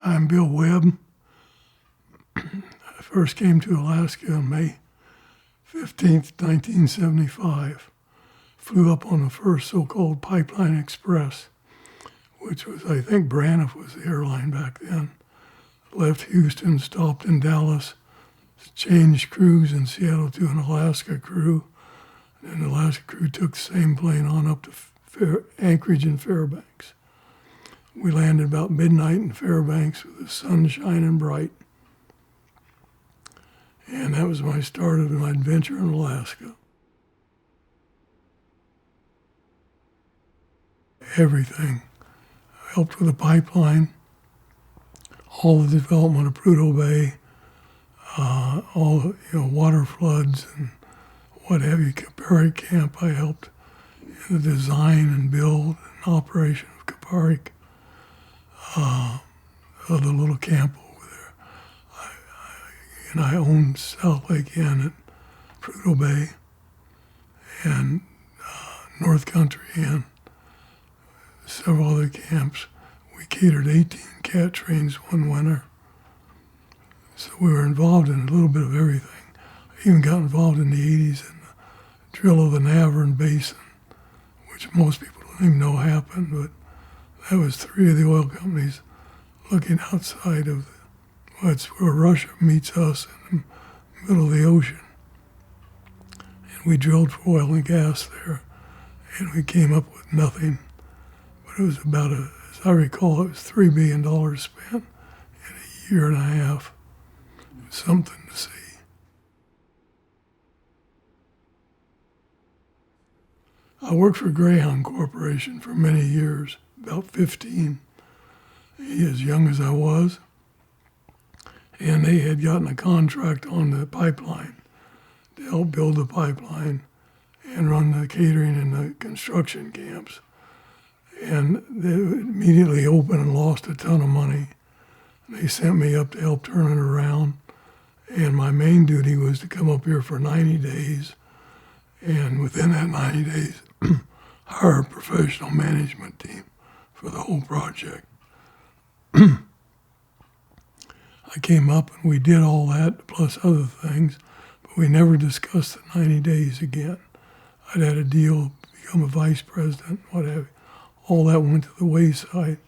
I'm Bill Webb. I first came to Alaska on May 15th, 1975. Flew up on the first so-called Pipeline Express, which was, I think Braniff was the airline back then. Left Houston, stopped in Dallas, changed crews in Seattle to an Alaska crew. And the Alaska crew took the same plane on up to Anchorage and Fairbanks. We landed about midnight in Fairbanks with the sun shining bright. And that was my start of my adventure in Alaska. Everything. I helped with the pipeline, all the development of Prudhoe Bay, all the water floods and what have you. Kaparik Camp, I helped in the design and build and operation of Kaparik, of the little camp over there. And I owned South Lake Inn at Prudhoe Bay and North Country Inn, several other camps. We catered 18 cat trains one winter. So we were involved in a little bit of everything. I even got involved in the 80s in the drill of the Navern Basin, which most people don't even know happened, but that was 3 of the oil companies looking outside of it's where Russia meets us in the middle of the ocean. And we drilled for oil and gas there, and we came up with nothing. But it was about, as I recall, it was $3 billion spent in a year and a half. It was something to see. I worked for Greyhound Corporation for many years, about 15, as young as I was. And they had gotten a contract on the pipeline to help build the pipeline and run the catering and the construction camps. And they immediately opened and lost a ton of money. They sent me up to help turn it around. And my main duty was to come up here for 90 days. And within that 90 days, hire a professional management team for the whole project. I came up and we did all that, plus other things, but we never discussed the 90 days again. I'd had a deal, become a vice president, what have you. All that went to the wayside.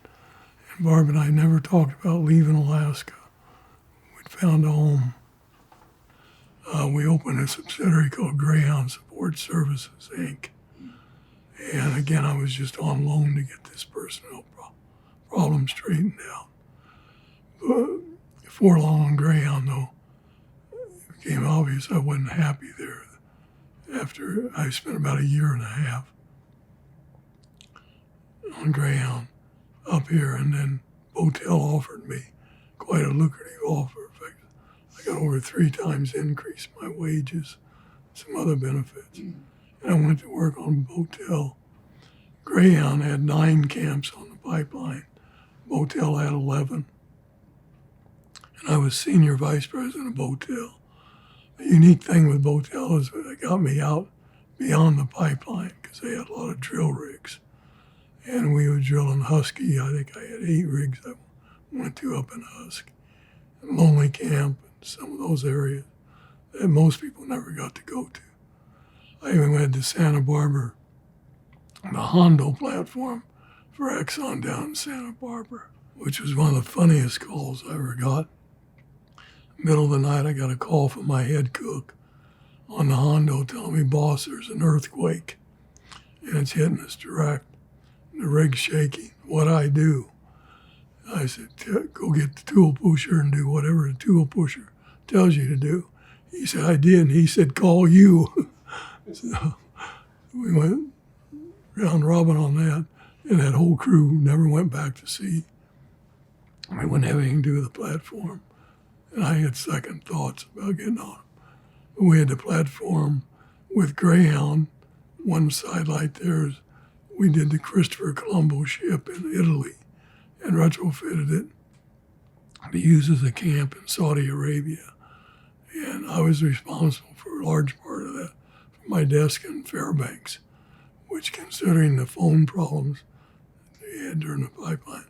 And Barb and I never talked about leaving Alaska. We'd found a home. We opened a subsidiary called Greyhound Support Services, Inc. And again, I was just on loan to get this personnel problem straightened out. Before long on Greyhound, though, it became obvious I wasn't happy there. After I spent about a year and a half on Greyhound up here, and then Botel offered me quite a lucrative offer. In fact, I got over 3 times increase in my wages, some other benefits. And I went to work on Botel. Greyhound had 9 camps on the pipeline. Botel had 11. And I was senior vice president of Botel. The unique thing with Botel is that it got me out beyond the pipeline because they had a lot of drill rigs. And we were drilling Husky. I think I had 8 rigs I went to up in Husky. And Lonely Camp and some of those areas that most people never got to go to. I even went to Santa Barbara, the Hondo platform for Exxon down in Santa Barbara, which was one of the funniest calls I ever got. Middle of the night, I got a call from my head cook on the Hondo telling me, boss, there's an earthquake and it's hitting us direct. The rig's shaking. What'd I do? I said, go get the tool pusher and do whatever the tool pusher tells you to do. He said, I did. And he said, call you. So we went round robin on that, and that whole crew never went back to sea. We wouldn't have anything to do with the platform. And I had second thoughts about getting on it. We had the platform with Greyhound. One sidelight there is we did the Christopher Colombo ship in Italy and retrofitted it to use as a camp in Saudi Arabia. And I was responsible for a large part of that from my desk in Fairbanks, which, considering the phone problems they had during the pipeline,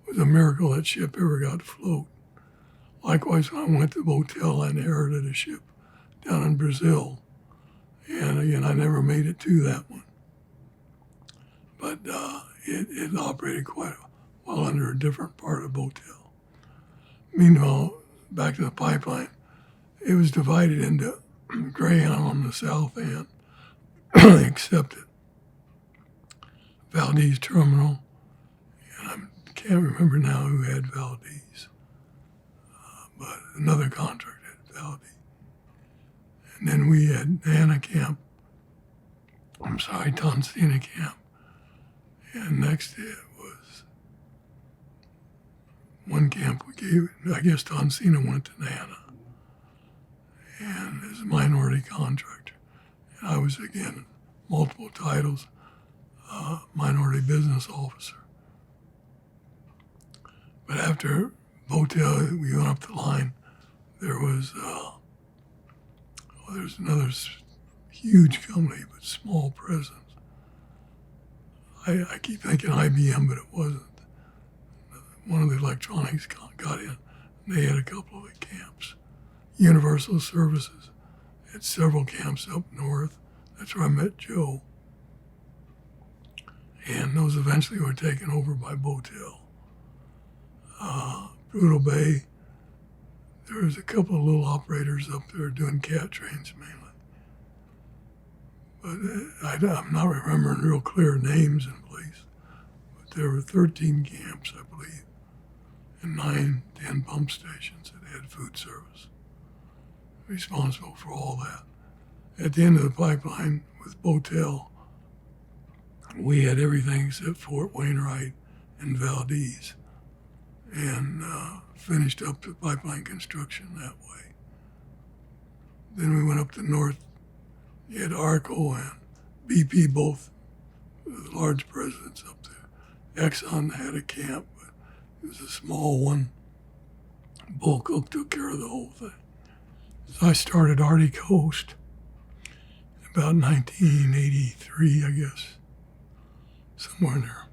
was a miracle that ship ever got to float. Likewise, when I went to Botel, I inherited a ship down in Brazil. And again, I never made it to that one. But it operated quite well under a different part of Botel. Meanwhile, back to the pipeline, it was divided into Greyhound on the south end, except at Valdez Terminal. And I can't remember now who had Valdez, but another contract had Valdez. And then we had Tonsina Camp. And next it was one camp we gave, I guess Tonsina went to Nana. And as a minority contractor. And I was, again, multiple titles, minority business officer. But after Botel, we went up the line, there was there's another huge company, but small presence. I keep thinking IBM, but it wasn't. One of the electronics got in. They had a couple of camps. Universal Services had several camps up north. That's where I met Joe. And those eventually were taken over by Botel. Prudhoe Bay, there was a couple of little operators up there doing cat trains mainly. But I'm not remembering real clear names in place. But there were 13 camps, I believe, and 9, 10 pump stations that had food service. Responsible for all that. At the end of the pipeline with Botel, we had everything except Fort Wainwright and Valdez, and finished up the pipeline construction that way. Then we went up to north. You had Arco and BP, both large presidents up there. Exxon had a camp, but it was a small one. Bull Cook took care of the whole thing. So I started Arctic Coast in about 1983, I guess, somewhere in there.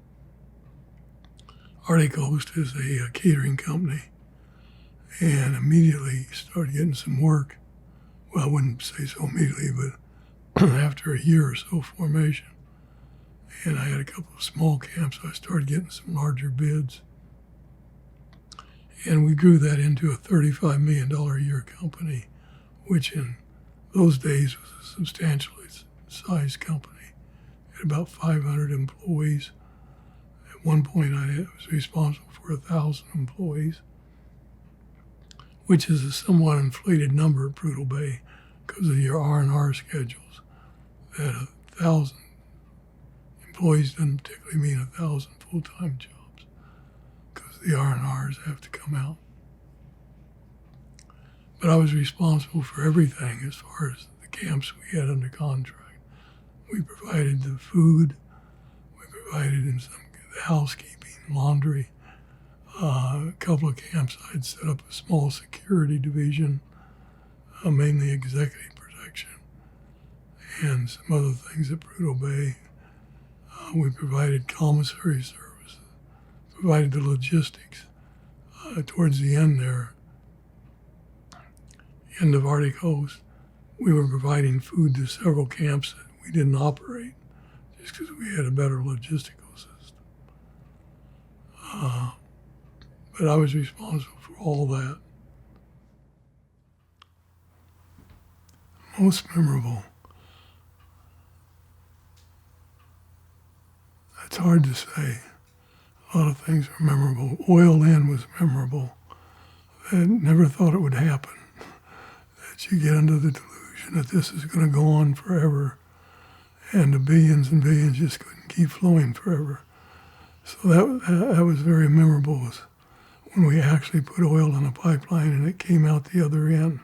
Arctic Coast is a catering company, and immediately started getting some work. Well, I wouldn't say so immediately, but after a year or so formation. And I had a couple of small camps, so I started getting some larger bids. And we grew that into a $35 million a year company, which in those days was a substantially sized company. It had about 500 employees. At one point, I was responsible for 1,000 employees, which is a somewhat inflated number at Prudhoe Bay because of your R&R schedules. That 1,000 employees doesn't particularly mean 1,000 full-time jobs because the R&Rs have to come out. But I was responsible for everything as far as the camps we had under contract. We provided the food, we provided the housekeeping, laundry. A couple of camps I'd set up a small security division, mainly executive protection, and some other things at Prudhoe Bay. We provided commissary services, provided the logistics. Towards the end there, end of Arctic Coast, we were providing food to several camps that we didn't operate just because we had a better logistical system. But I was responsible for all that. Most memorable. It's hard to say. A lot of things are memorable. Oil in was memorable. I never thought it would happen. That you get under the delusion that this is going to go on forever, and the billions and billions just couldn't keep flowing forever. So that was very memorable, was when we actually put oil in a pipeline and it came out the other end.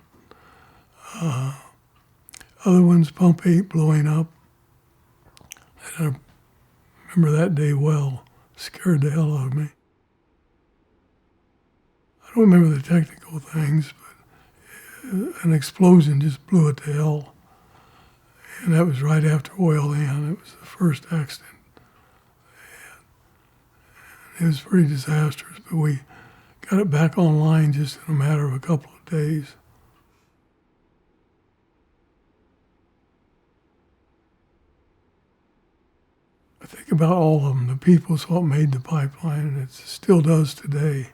Other ones, Pump 8 blowing up. And I remember that day well. Scared the hell out of me. I don't remember the technical things, but an explosion just blew it to hell. And that was right after oil in. It was the first accident. It was pretty disastrous, but we got it back online just in a matter of a couple of days. I think about all of them. The people's what made the pipeline, and it still does today.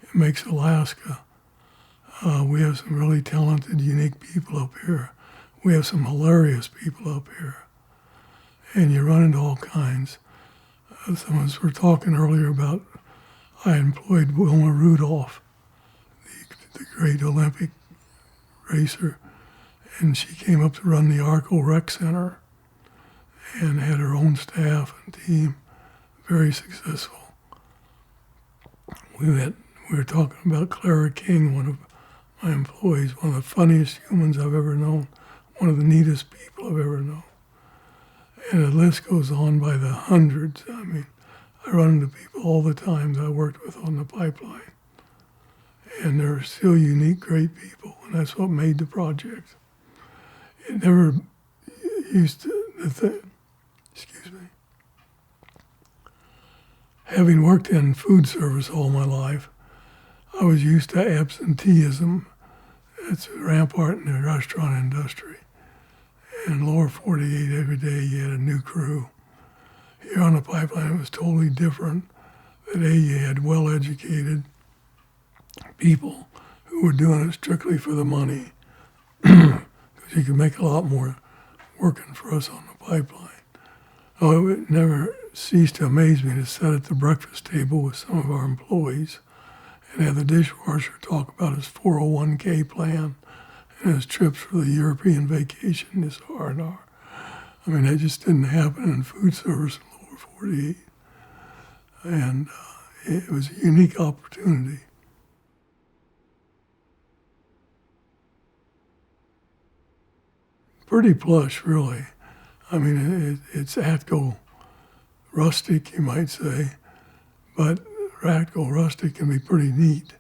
It makes Alaska. We have some really talented, unique people up here. We have some hilarious people up here. And you run into all kinds. Some of us were talking earlier about, I employed Wilma Rudolph, the great Olympic racer, and she came up to run the Arco Rec Center and had her own staff and team, very successful. We were talking about Clara King, one of my employees, one of the funniest humans I've ever known, one of the neatest people I've ever known. And the list goes on by the hundreds. I mean, I run into people all the time that I worked with on the pipeline. And they're still unique, great people, and that's what made the project. It never used to, excuse me. Having worked in food service all my life, I was used to absenteeism. It's a rampart in the restaurant industry. In lower 48, every day you had a new crew. Here on the pipeline, it was totally different. That you had well-educated people who were doing it strictly for the money, because you could make a lot more working for us on the pipeline. Oh, it never ceased to amaze me to sit at the breakfast table with some of our employees and have the dishwasher talk about his 401k plan and his trips for the European vacation, this R&R. I mean, that just didn't happen in food service in lower 48. And it was a unique opportunity. Pretty plush, really. I mean, it's Atco rustic, you might say, but Atco rustic can be pretty neat.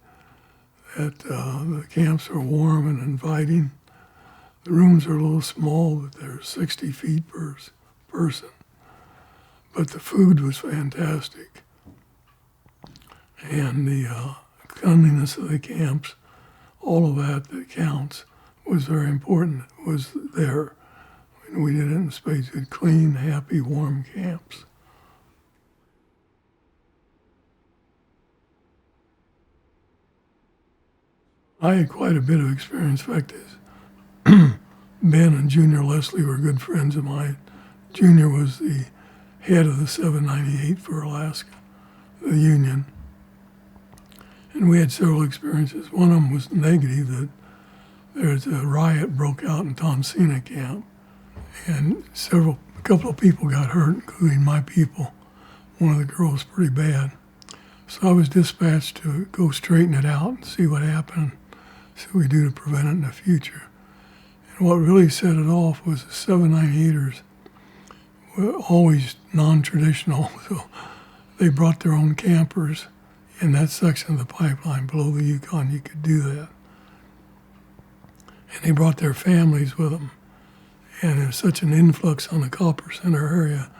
The camps are warm and inviting. The rooms are a little small, but they're 60 feet per person. But the food was fantastic. And the cleanliness of the camps, all of that counts, was very important. It was there. I mean, we did it in space, good, clean, happy, warm camps. I had quite a bit of experience. In fact, Ben and Junior Leslie were good friends of mine. Junior was the head of the 798 for Alaska, the union. And we had several experiences. One of them was negative, that there's a riot broke out in Tonsina camp, and a couple of people got hurt, including my people. One of the girls pretty bad. So I was dispatched to go straighten it out and see what happened, see what we do to prevent it in the future. And what really set it off was the 798ers were always non-traditional, so they brought their own campers. In that section of the pipeline below the Yukon, you could do that. And they brought their families with them. And there was such an influx on the Copper Center area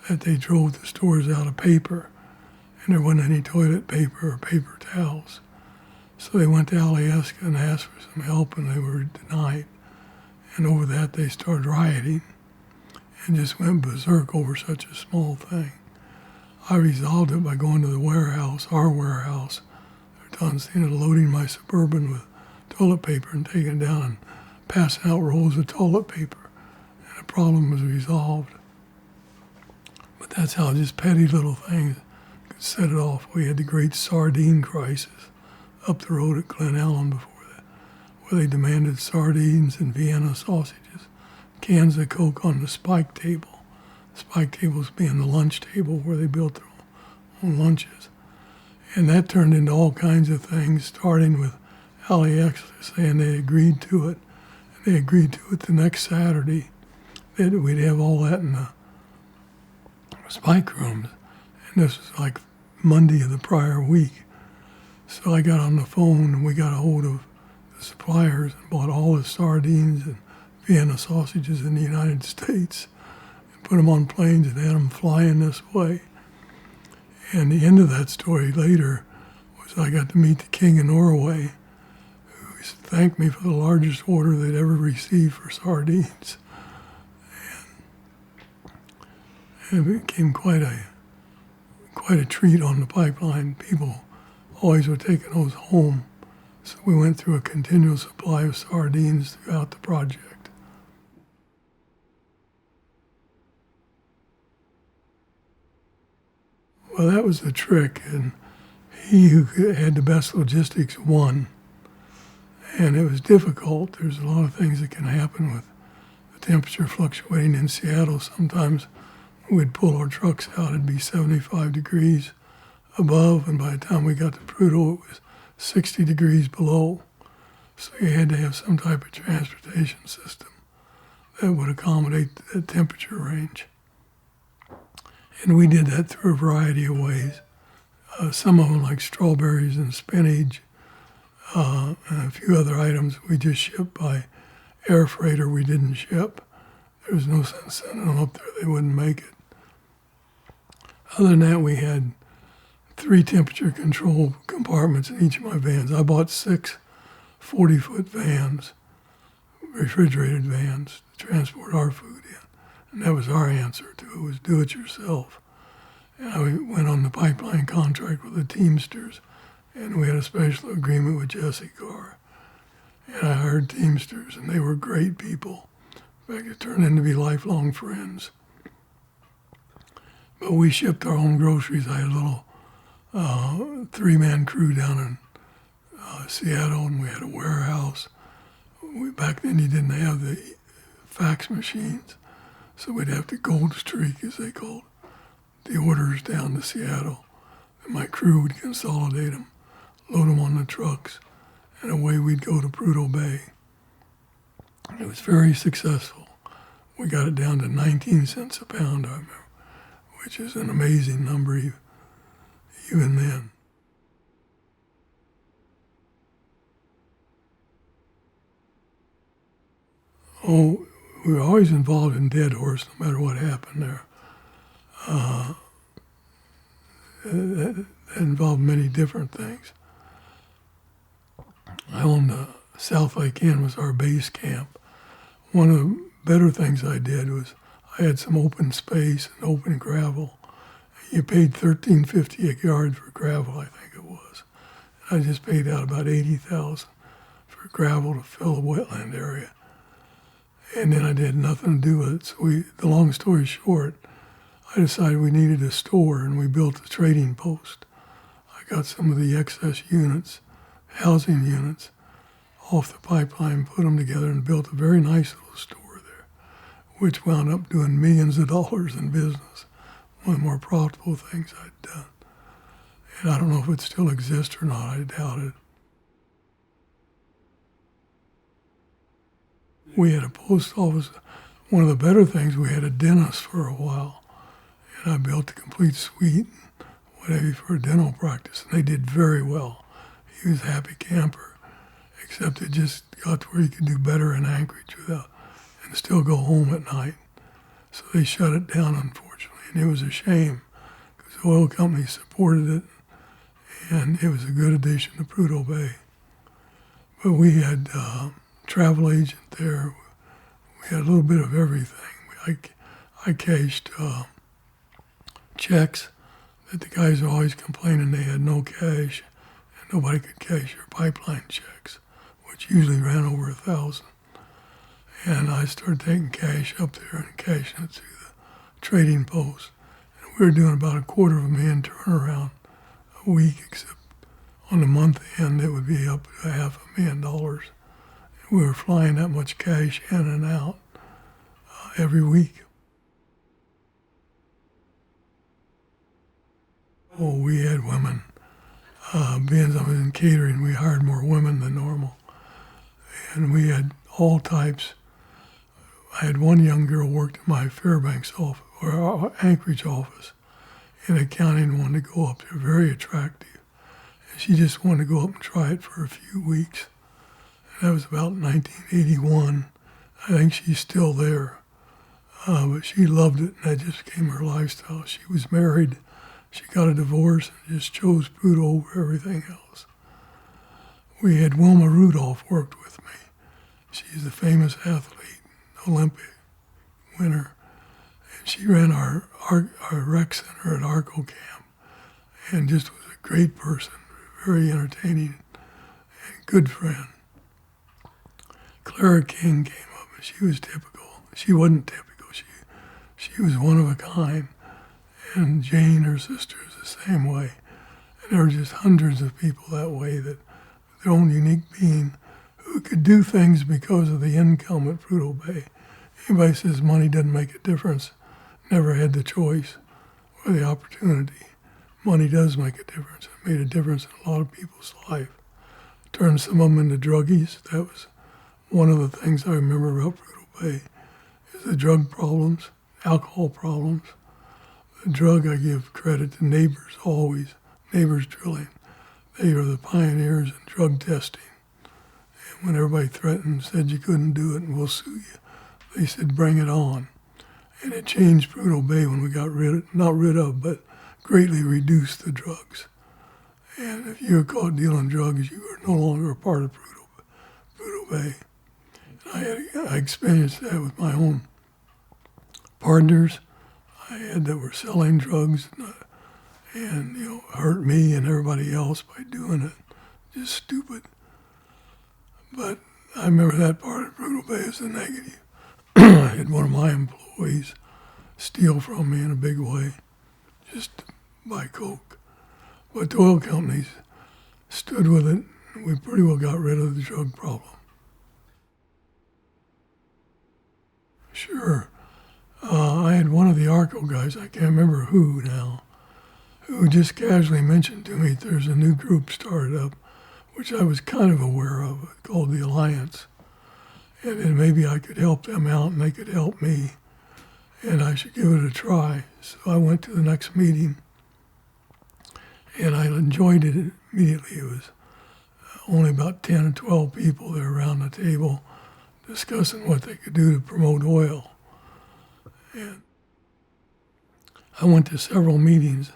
that they drove the stores out of paper. And there wasn't any toilet paper or paper towels. So they went to Alyeska and asked for some help, and they were denied. And over that, they started rioting and just went berserk over such a small thing. I resolved it by going to the warehouse, our warehouse, Tonsina, loading my Suburban with toilet paper and taking it down and passing out rolls of toilet paper. And the problem was resolved. But that's how just petty little things could set it off. We had the great sardine crisis up the road at Glen Ellen before that, where they demanded sardines and Vienna sausages, cans of Coke on the spike table. Spike tables being the lunch table where they built their own lunches. And that turned into all kinds of things, starting with LAX saying they agreed to it. And they agreed to it the next Saturday. We'd have all that in the spike rooms. And this was like Monday of the prior week. So I got on the phone and we got a hold of the suppliers and bought all the sardines and Vienna sausages in the United States. Put them on planes and had them flying this way. And the end of that story later was I got to meet the King of Norway, who thanked me for the largest order they'd ever received for sardines. And it became quite a treat on the pipeline. People always were taking those home. So we went through a continual supply of sardines throughout the project. Well, that was the trick, and he who had the best logistics won. And it was difficult. There's a lot of things that can happen with the temperature fluctuating in Seattle. Sometimes we'd pull our trucks out, it'd be 75 degrees above, and by the time we got to Prudhoe, it was 60 degrees below. So you had to have some type of transportation system that would accommodate that temperature range. And we did that through a variety of ways. Some of them, like strawberries and spinach, and a few other items we just shipped by air freighter we didn't ship. There was no sense sending them up there, they wouldn't make it. Other than that, we had 3 temperature control compartments in each of my vans. I bought 6 40-foot vans, refrigerated vans, to transport our food in. And that was our answer to it, was do it yourself. And I went on the pipeline contract with the Teamsters, and we had a special agreement with Jesse Carr. And I hired Teamsters, and they were great people. In fact, it turned into be lifelong friends. But we shipped our own groceries. I had a little 3-man crew down in Seattle, and we had a warehouse. Back then you didn't have the fax machines, so we'd have to cold streak, as they called it, the orders down to Seattle. And my crew would consolidate them, load them on the trucks, and away we'd go to Prudhoe Bay. It was very successful. We got it down to 19 cents a pound, I remember, which is an amazing number even then. Oh, we were always involved in Dead Horse, no matter what happened there. That involved many different things. I owned South Lake Inn was our base camp. One of the better things I did was I had some open space and open gravel. You paid $13.50 a yard for gravel, I think it was. And I just paid out about $80,000 for gravel to fill the wetland area. And then I did nothing to do with it. So the long story short, I decided we needed a store, and we built a trading post. I got some of the excess units, housing units, off the pipeline, put them together, and built a very nice little store there, which wound up doing millions of dollars in business. One of the more profitable things I'd done. And I don't know if it still exists or not, I doubt it. We had a post office. One of the better things, we had a dentist for a while. And I built a complete suite, whatever, for a dental practice. And they did very well. He was a happy camper, except it just got to where he could do better in Anchorage and still go home at night. So they shut it down, unfortunately. And it was a shame, because the oil company supported it, and it was a good addition to Prudhoe Bay. But we had travel agent there. We had a little bit of everything. I cashed checks that the guys were always complaining they had no cash, and nobody could cash your pipeline checks, which usually ran over 1,000. And I started taking cash up there and cashing it through the trading post. And we were doing about $250,000 turnaround a week, except on the month end it would be up to $500,000. We were flying that much cash in and out every week. Oh, we had women. Being I was in catering, we hired more women than normal. And we had all types. I had one young girl worked in my Fairbanks office, or our Anchorage office, in accounting, wanted to go up there, very attractive. And she just wanted to go up and try it for a few weeks. And that was about 1981. I think she's still there. But she loved it, and that just became her lifestyle. She was married She got a divorce and just chose Prudhoe over everything else. We had Wilma Rudolph worked with me. She's a famous athlete, Olympic winner. And she ran our rec center at Arco Camp and just was a great person, very entertaining and good friend. Clara King came up and she was typical. She wasn't typical. She was one of a kind. And Jane, her sister, is the same way. And there were just hundreds of people that way, that their own unique being, who could do things because of the income at Prudhoe Bay. Anybody says money doesn't make a difference, never had the choice or the opportunity. Money does make a difference. It made a difference in a lot of people's life. Turned some of them into druggies. That was one of the things I remember about Prudhoe Bay, is the drug problems, alcohol problems. The drug, I give credit to Neighbors always, Neighbors Drilling. They were the pioneers in drug testing. And when everybody threatened, said you couldn't do it and we'll sue you, they said bring it on. And it changed Prudhoe Bay when we got not rid of, but greatly reduced the drugs. And if you were caught dealing drugs, you were no longer a part of Prudhoe Bay. And I experienced that with my own partners I had that were selling drugs and hurt me and everybody else by doing it. Just stupid. But I remember that part of Prudhoe Bay as a negative. I had one of my employees steal from me in a big way, just to buy coke. But the oil companies stood with it. We pretty well got rid of the drug problem. Sure. I had one of the ARCO guys, I can't remember who now, who just casually mentioned to me there's a new group started up, which I was kind of aware of, called the Alliance. And then maybe I could help them out and they could help me, and I should give it a try. So I went to the next meeting, and I enjoyed it immediately. It was only about 10 or 12 people there around the table discussing what they could do to promote oil. And I went to several meetings.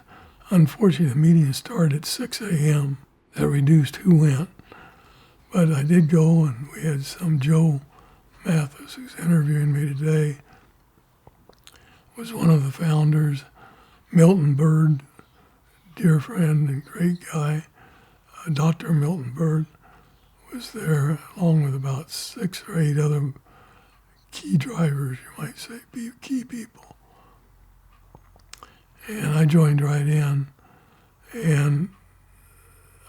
Unfortunately, the meeting started at 6 a.m. That reduced who went. But I did go, and we had some Joe Mathis, who's interviewing me today, was one of the founders. Milton Bird, dear friend and great guy, Dr. Milton Bird, was there along with about 6 or 8 other key drivers, you might say, key people. And I joined right in, and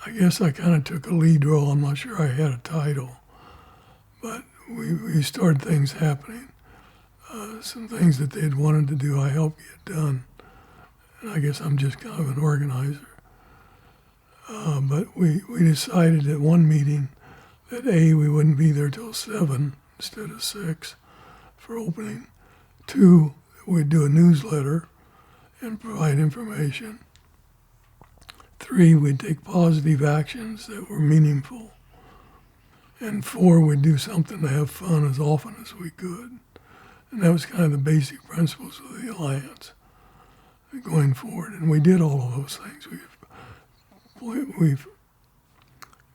I guess I kind of took a lead role. I'm not sure I had a title, but we started things happening. Some things that they'd wanted to do, I helped get done. And I guess I'm just kind of an organizer. But we decided at one meeting that we wouldn't be there till 7 instead of 6 for opening. 2, we'd do a newsletter and provide information. 3, we'd take positive actions that were meaningful. And 4, we'd do something to have fun as often as we could. And that was kind of the basic principles of the Alliance going forward. And we did all of those things. We've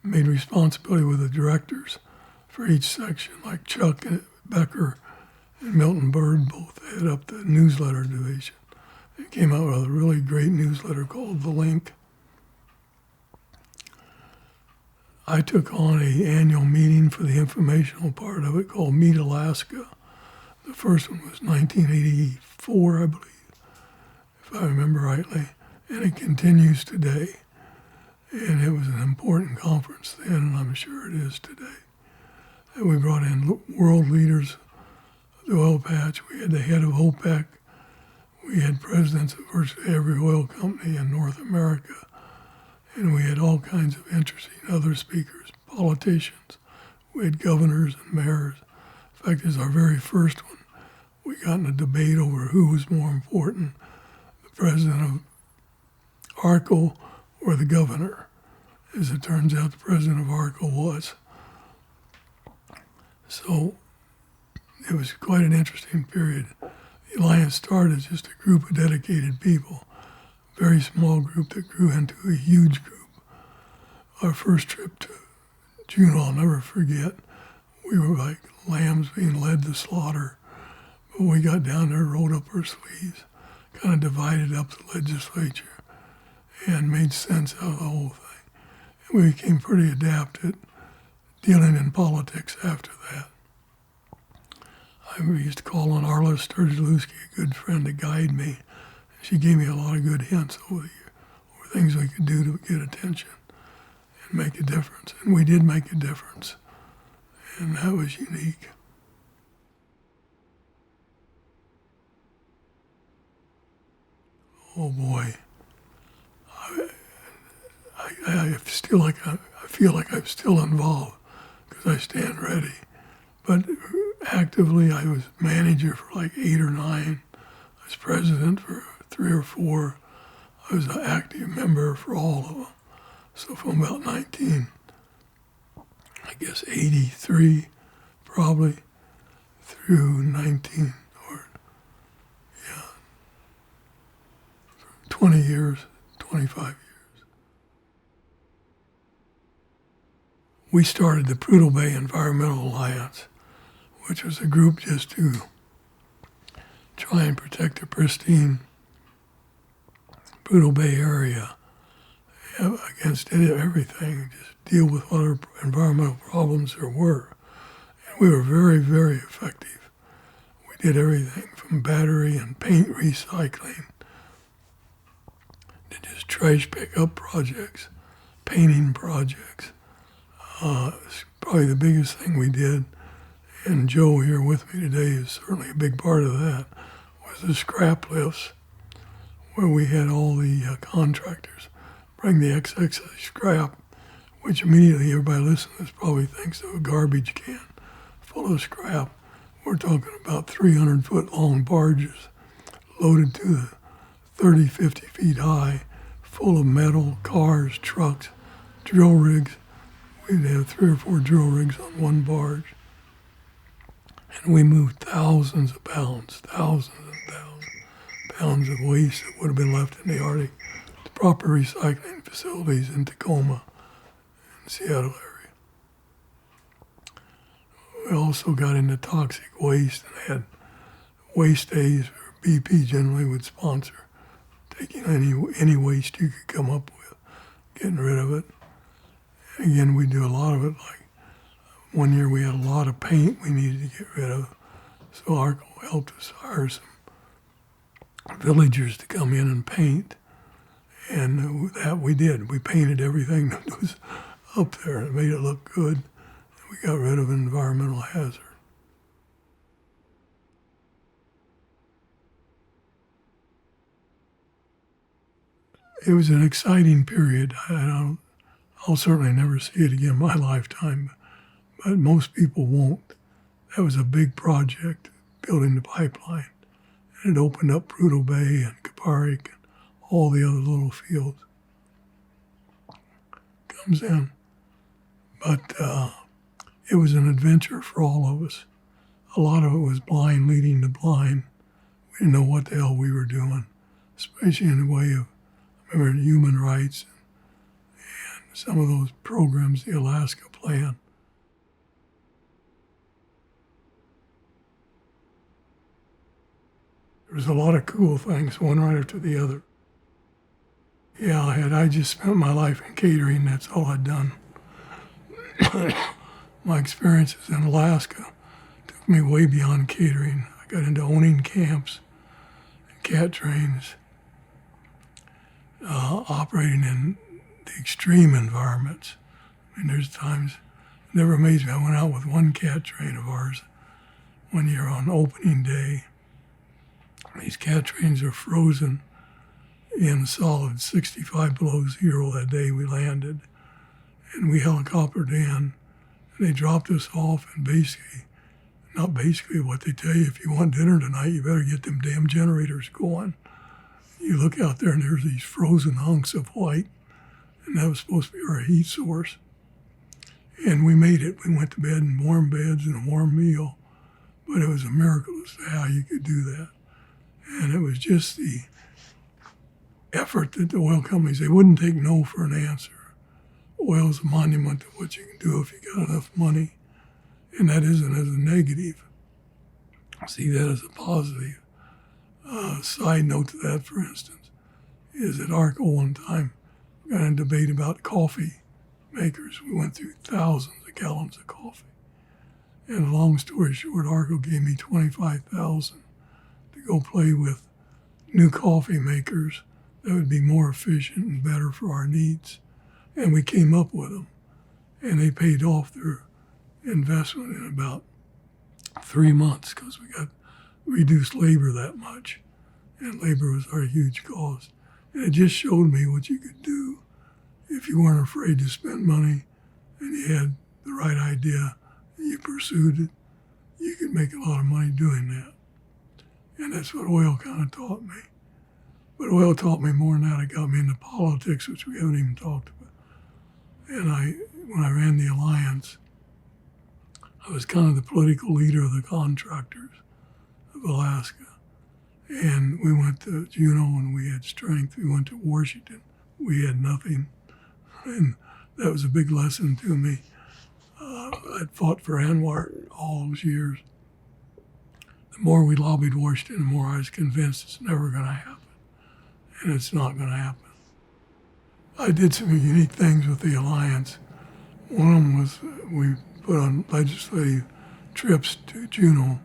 made responsibility with the directors for each section, like Chuck Becker and Milton Bird both head up the newsletter division. They came out with a really great newsletter called The Link. I took on an annual meeting for the informational part of it called Meet Alaska. The first one was 1984, I believe, if I remember rightly, and it continues today. And it was an important conference then, and I'm sure it is today. And we brought in world leaders of the oil patch. We had the head of OPEC. We had presidents of virtually every oil company in North America. And we had all kinds of interesting other speakers, politicians. We had governors and mayors. In fact, as our very first one, we got in a debate over who was more important, the president of ARCO or the governor. As it turns out, the president of ARCO was. So it was quite an interesting period. The Alliance started as just a group of dedicated people, very small group that grew into a huge group. Our first trip to June, I'll never forget. We were like lambs being led to slaughter. But we got down there, rolled up our sleeves, kind of divided up the legislature, and made sense out of the whole thing. And we became pretty adept at dealing in politics after that. I used to call on Arla Sturgielewski, a good friend, to guide me. She gave me a lot of good hints over the year, over things we could do to get attention and make a difference. And we did make a difference, and that was unique. Oh boy, I feel like I'm still involved because I stand ready. But actively, I was manager for like 8 or 9. I was president for 3 or 4. I was an active member for all of them. So from about 83, probably, through 20 years, 25 years. We started the Prudhoe Bay Environmental Alliance, which was a group just to try and protect the pristine Prudhoe Bay area against everything, just deal with whatever environmental problems there were. And we were very, very effective. We did everything from battery and paint recycling to just trash pickup projects, painting projects. Probably the biggest thing we did, and Joe here with me today is certainly a big part of that, was the scrap lifts, where we had all the contractors bring the excess scrap, which immediately everybody listening to this probably thinks of a garbage can full of scrap. We're talking about 300-foot long barges loaded to the 30, 50 feet high, full of metal, cars, trucks, drill rigs. We'd have 3 or 4 drill rigs on one barge. And we moved thousands and thousands of pounds of waste that would have been left in the Arctic to proper recycling facilities in Tacoma and Seattle area. We also got into toxic waste and had waste days where BP generally would sponsor, taking any waste you could come up with, getting rid of it. Again, we do a lot of it. Like one year we had a lot of paint we needed to get rid of. So ARCO helped us hire some villagers to come in and paint. And that we did. We painted everything that was up there and made it look good. And we got rid of an environmental hazard. It was an exciting period. I'll certainly never see it again in my lifetime, but most people won't. That was a big project, building the pipeline. And it opened up Prudhoe Bay and Kaparik and all the other little fields. Comes in. But it was an adventure for all of us. A lot of it was blind leading to blind. We didn't know what the hell we were doing, especially in the way of, remember, human rights and some of those programs, the Alaska Plan. There was a lot of cool things, one right after the other. Yeah, I just spent my life in catering. That's all I'd done. My experiences in Alaska took me way beyond catering. I got into owning camps and cat trains, operating in the extreme environments. I mean, there's times, it never amazed me. I went out with one cat train of ours one year on opening day. These cat trains are frozen in solid 65 below zero that day we landed. And we helicoptered in, and they dropped us off, and not basically what they tell you, if you want dinner tonight, you better get them damn generators going. You look out there and there's these frozen hunks of white, and that was supposed to be our heat source. And we made it. We went to bed in warm beds and a warm meal, but it was a miracle as to how you could do that. And it was just the effort that the oil companies, they wouldn't take no for an answer. Oil is a monument to what you can do if you got enough money, and that isn't as a negative. I see that as a positive. Side note to that, for instance, is at ARCO one time, we got in a debate about coffee makers. We went through thousands of gallons of coffee. And long story short, ARCO gave me $25,000 to go play with new coffee makers that would be more efficient and better for our needs. And we came up with them, and they paid off their investment in about 3 months because we got reduced labor that much, and labor was our huge cost. And it just showed me what you could do if you weren't afraid to spend money and you had the right idea and you pursued it. You could make a lot of money doing that. And that's what oil kind of taught me. But oil taught me more than that. It got me into politics, which we haven't even talked about. And when I ran the Alliance, I was kind of the political leader of the contractors of Alaska. And we went to Juneau and we had strength. We went to Washington. We had nothing. And that was a big lesson to me. I'd fought for ANWR all those years. The more we lobbied Washington, the more I was convinced it's never going to happen. And it's not going to happen. I did some unique things with the Alliance. One of them was we put on legislative trips to Juneau,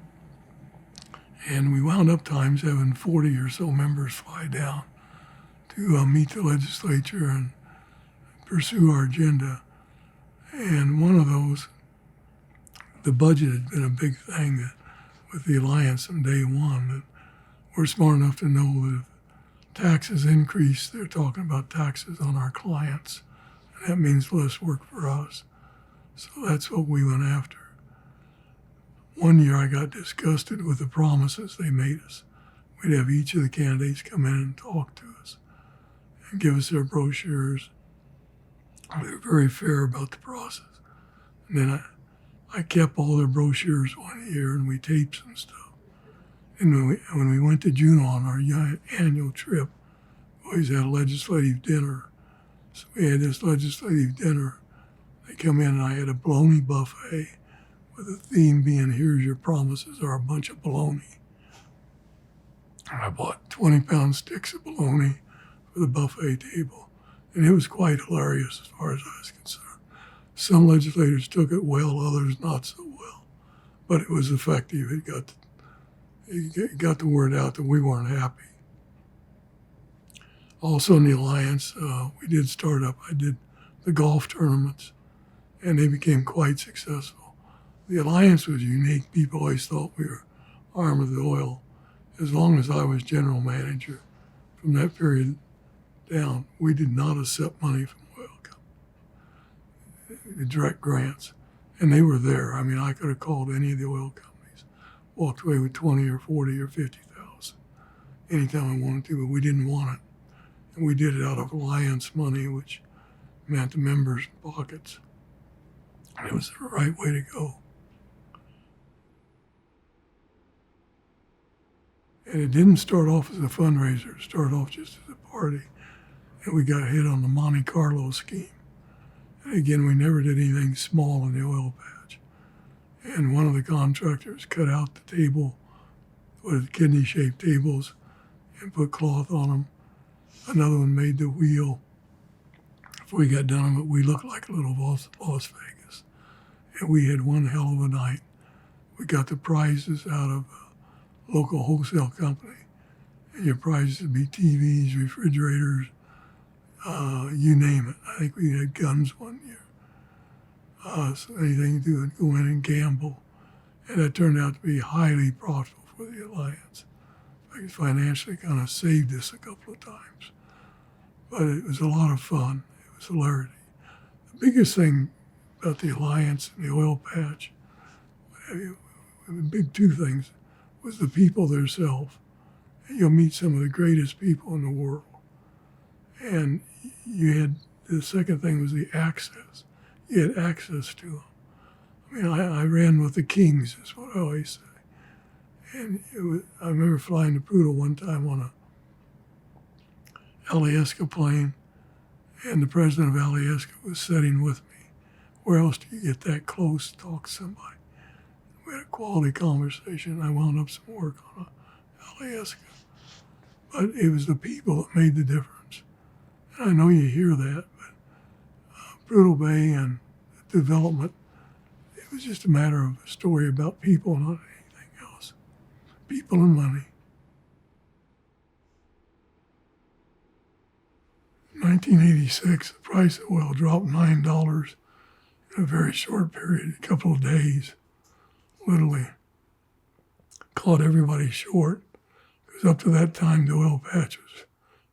and we wound up times having 40 or so members fly down to meet the legislature and pursue our agenda. And one of those, the budget had been a big thing that, with the Alliance from day one, that we're smart enough to know that if taxes increase, they're talking about taxes on our clients. And that means less work for us. So that's what we went after. One year I got disgusted with the promises they made us. We'd have each of the candidates come in and talk to us and give us their brochures. We were very fair about the process. And then I kept all their brochures one year and we taped some stuff. And when we went to Juneau on our annual trip, we always had a legislative dinner. So we had this legislative dinner. They come in and I had a bologna buffet with the theme being, here's your promises are a bunch of bologna. And I bought 20-pound sticks of bologna for the buffet table. And it was quite hilarious as far as I was concerned. Some legislators took it well, others not so well. But it was effective. It got the word out that we weren't happy. Also in the Alliance, we did start up. I did the golf tournaments, and they became quite successful. The Alliance was unique. People always thought we were arm of the oil. As long as I was general manager, from that period down, we did not accept money from oil companies, direct grants, and they were there. I mean, I could have called any of the oil companies, walked away with 20 or 40 or 50,000 anytime I wanted to, but we didn't want it. And we did it out of Alliance money, which meant the members' pockets. And it was the right way to go. And it didn't start off as a fundraiser. It started off just as a party. And we got hit on the Monte Carlo scheme. And again, we never did anything small in the oil patch. And one of the contractors cut out the table with kidney-shaped tables and put cloth on them. Another one made the wheel. Before we got done with it, we looked like a little Las Vegas. And we had one hell of a night. We got the prizes out of a local wholesale company. And your prizes would be TVs, refrigerators, you name it. I think we had guns one year. So anything to do with go in and gamble. And that turned out to be highly profitable for the Alliance. It financially kind of saved us a couple of times. But it was a lot of fun. It was hilarity. The biggest thing about the Alliance and the oil patch, the big two things, was the people themselves. You'll meet some of the greatest people in the world. And you had, the second thing was the access. You had access to them. I mean, I ran with the kings, is what I always say. And I remember flying to Poodle one time Alyeska plane, and the president of Alyeska was sitting with me. Where else do you get that close to talk to somebody? We had a quality conversation. I wound up some work on Alyeska. But it was the people that made the difference. And I know you hear that, but Brutal Bay and the development, it was just a matter of a story about people, not anything else. People and money. In 1986, the price of oil dropped $9 in a very short period, a couple of days, literally. Caught everybody short. Because up to that time, the oil patch was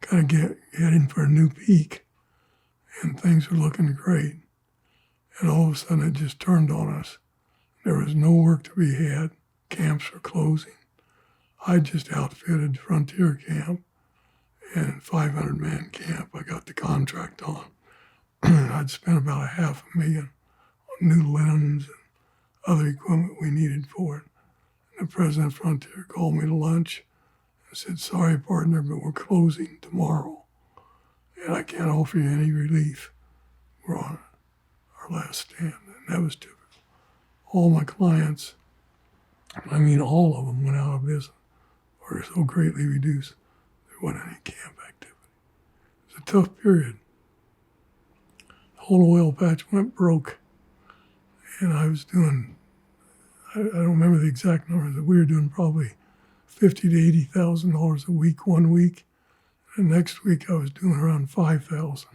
kind of heading for a new peak, and things were looking great. And all of a sudden, it just turned on us. There was no work to be had. Camps were closing. I just outfitted Frontier Camp and 500-man camp. I got the contract on. I'd spent about $500,000 on new linens and other equipment we needed for it. And the president of Frontier called me to lunch and said, "Sorry, partner, but we're closing tomorrow, and I can't offer you any relief. We're on our last stand." And that was typical. All my clients, I mean all of them, went out of business or so greatly reduced there wasn't any camp activity. It was a tough period. The whole oil patch went broke, and I was doing, I don't remember the exact numbers, but we were doing probably $50,000 to $80,000 a week one week. And next week I was doing around $5,000.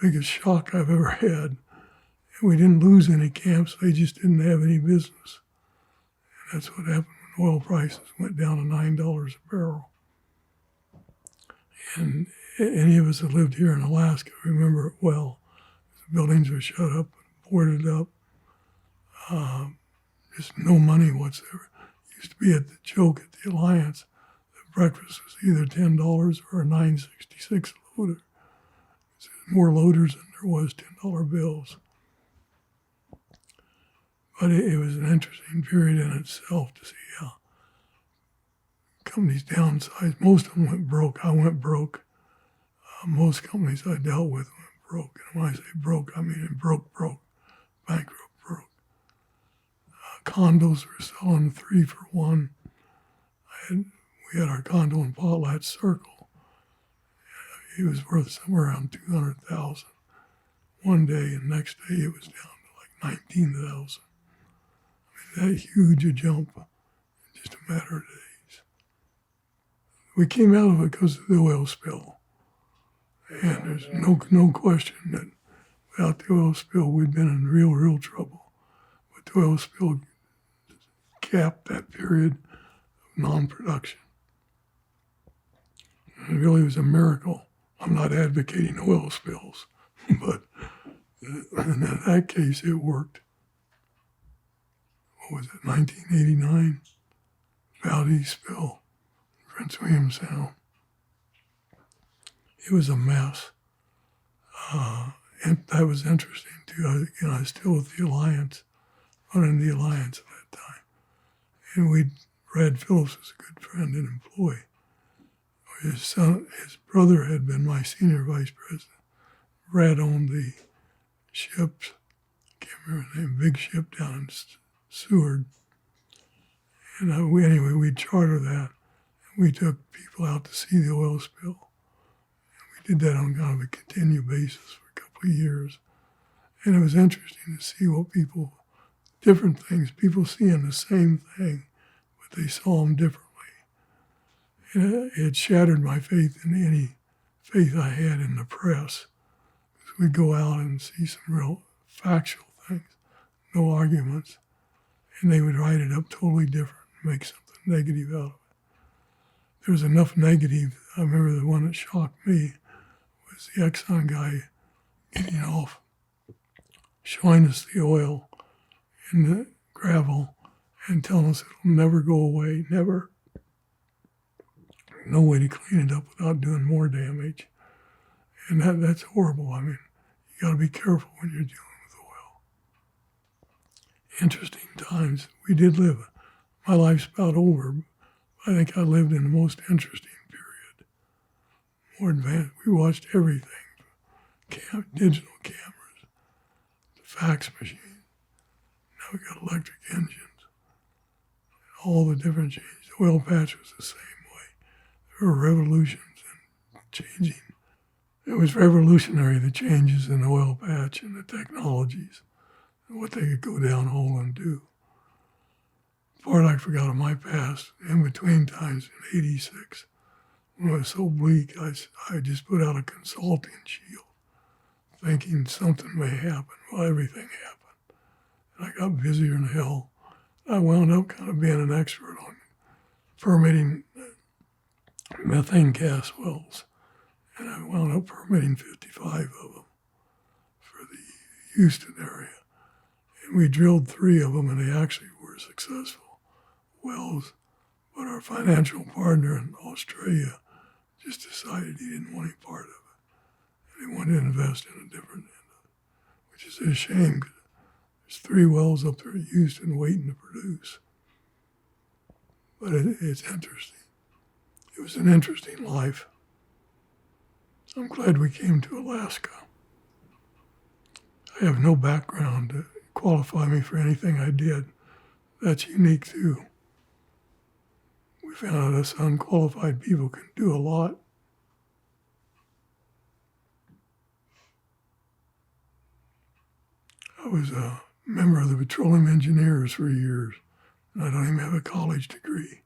Biggest shock I've ever had. And we didn't lose any camps, they just didn't have any business. And that's what happened when oil prices went down to $9 a barrel. And any of us that lived here in Alaska remember it well. The buildings were shut up, boarded up, just no money whatsoever. It used to be at the joke at the Alliance that breakfast was either $10 or $9.66 a loader. So there's more loaders than there was $10 bills. But it was an interesting period in itself to see how companies downsized. Most of them went broke. I went broke. Most companies I dealt with went broke. And when I say broke, I mean broke, bankrupt, broke. Condos were selling 3 for 1. We had our condo in Potlatch Circle. It was worth somewhere around $200,000 one day, and the next day it was down to like $19,000. I mean, that huge a jump in just a matter of days. We came out of it because of the oil spill. And there's no question that without the oil spill, we'd been in real trouble. But the oil spill capped that period of non-production. And it really was a miracle. I'm not advocating oil spills, but in that case, it worked. What was it, 1989? Valdez spill, Prince William Sound. It was a mess. And that was interesting too. I was still with the Alliance, running the Alliance at that time. And Brad Phillips was a good friend and employee. His brother had been my senior vice president. Brad owned the ships, I can't remember the name, big ship down in Seward. And we'd charter that. And we took people out to see the oil spill. We did that on kind of a continued basis for a couple of years. And it was interesting to see what different things, people seeing the same thing, but they saw them differently. And it shattered my faith in any faith I had in the press. Because we'd go out and see some real factual things, no arguments, and they would write it up totally different and make something negative out of it. There was enough negative. I remember the one that shocked me was the Exxon guy getting off, showing us the oil in the gravel and telling us it'll never go away, never. No way to clean it up without doing more damage. And that's horrible. I mean, you got to be careful when you're dealing with oil. Interesting times. We did live. My life's about over. I think I lived in the most interesting period. more advanced. We watched everything. Digital cameras, the fax machine. Now we got electric engines. All the different changes. The oil patch was the same way. There were revolutions in changing. It was revolutionary, the changes in the oil patch and the technologies and what they could go downhole and do. Part I forgot of my past, in between times in '86, when it was so bleak, I just put out a consulting shield, thinking something may happen. Well, everything happened. And I got busier than hell. I wound up kind of being an expert on permitting methane gas wells. And I wound up permitting 55 of them for the Houston area. And we drilled 3 of them, and they actually were successful wells. But our financial partner in Australia just decided he didn't want any part of it. And he wanted to invest in a different end of it, which is a shame because there's 3 wells up there in Houston waiting to produce. But it's interesting. It was an interesting life. I'm glad we came to Alaska. I have no background to qualify me for anything I did. That's unique too. We found out us unqualified people can do a lot. I was a member of the petroleum engineers for years, and I don't even have a college degree.